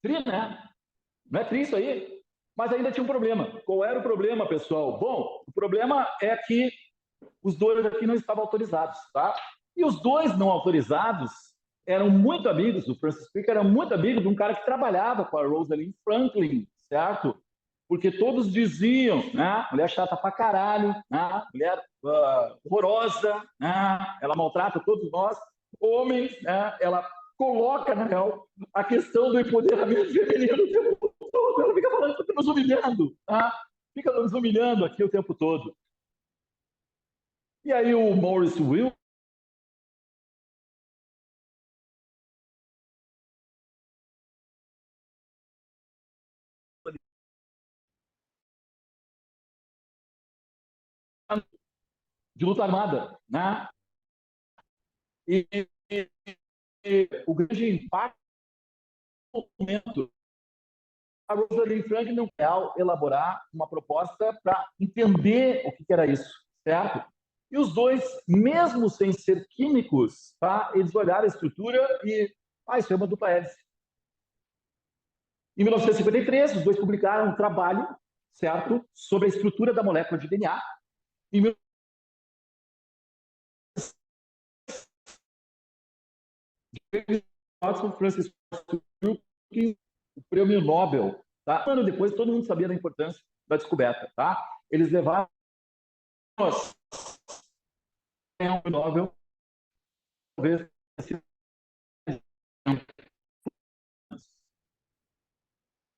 Tri, né? Não é tri isso aí? Mas ainda tinha um problema. Qual era o problema, pessoal? Bom, o problema é que os dois aqui não estavam autorizados, tá? E os dois não autorizados eram muito amigos, o Francis Crick era muito amigo de um cara que trabalhava com a Rosalind Franklin, certo? Porque todos diziam, né? Mulher chata pra caralho, né? Mulher horrorosa, né? Ela maltrata todos nós, homens, né? Ela coloca, na real, a questão do empoderamento feminino o tempo todo. Ela fica falando, fica nos humilhando, tá? Fica nos humilhando aqui o tempo todo. E aí o Morris Wilson de luta armada, né? E, e, e o grande impacto do momento, a Rosalind Franklin não real elaborar uma proposta para entender o que era isso, certo? E os dois, mesmo sem ser químicos, tá? Eles olharam a estrutura e, isso é uma dupla hélice. Em 1953, os dois publicaram um trabalho, certo, sobre a estrutura da molécula de DNA. Em Watson, Francis que o prêmio Nobel, tá? Um ano depois, todo mundo sabia da importância da descoberta, tá? Eles levaram o prêmio Nobel, talvez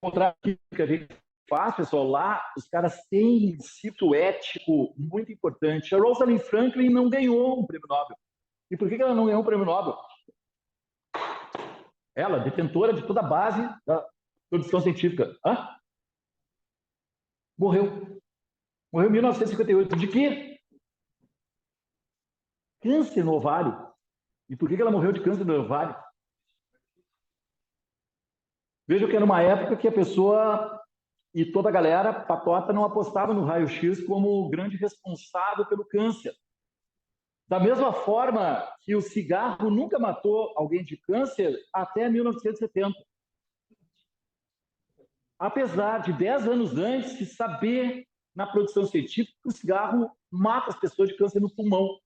encontrar aqui que a gente faz, pessoal, lá os caras têm um princípio ético muito importante. A Rosalind Franklin não ganhou um prêmio Nobel. E por que ela não ganhou um prêmio Nobel? Ela, detentora de toda a base da produção científica. Hã? Morreu. Morreu em 1958. De quê? Câncer no ovário. E por que ela morreu de câncer no ovário? Veja que era uma época que a pessoa e toda a galera patota não apostava no raio-x como o grande responsável pelo câncer. Da mesma forma que o cigarro nunca matou alguém de câncer até 1970. Apesar de 10 anos antes se saber na produção científica que o cigarro mata as pessoas de câncer no pulmão.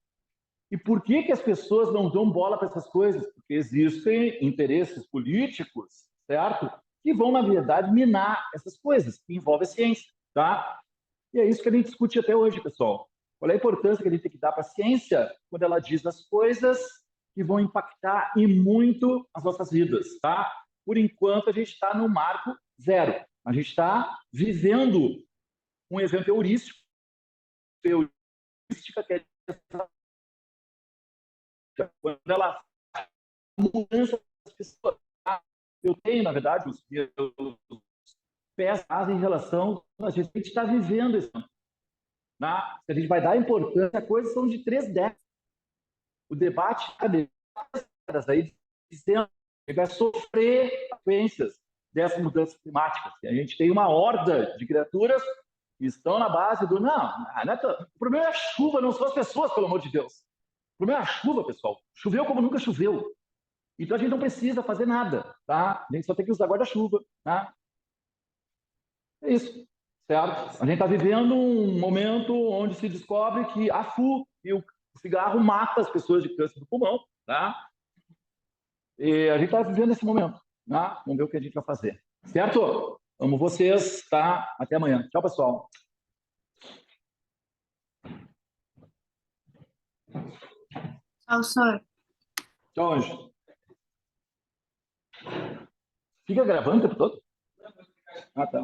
E por que que as pessoas não dão bola para essas coisas? Porque existem interesses políticos, certo? Que vão, na verdade, minar essas coisas, que envolvem a ciência, tá? E é isso que a gente discute até hoje, pessoal. Qual é a importância que a gente tem que dar para a ciência quando ela diz as coisas que vão impactar e muito as nossas vidas, tá? Por enquanto, a gente está no marco zero. A gente está vivendo um evento heurístico, que é quando ela mudança das pessoas. Eu tenho, na verdade, os meus pés em relação a gente está vivendo isso. A gente vai dar importância a coisas que são de 3 décadas. O debate está décadas aí dizendo que vai sofrer consequências dessas mudanças climáticas. E a gente tem uma horda de criaturas que estão na base do o problema é a chuva, não são as pessoas, pelo amor de Deus. O problema é a chuva, pessoal. Choveu como nunca choveu. Então a gente não precisa fazer nada, tá? A gente só tem que usar guarda-chuva, tá? É isso, certo? A gente está vivendo um momento onde se descobre que a FU e o cigarro mata as pessoas de câncer do pulmão, tá? E a gente está vivendo esse momento, tá? Vamos ver o que a gente vai fazer, certo? Amo vocês, tá? Até amanhã. Tchau, pessoal. Tchau, senhor. Tchau, Anjo. Fica gravando o tempo todo? Ah, tá.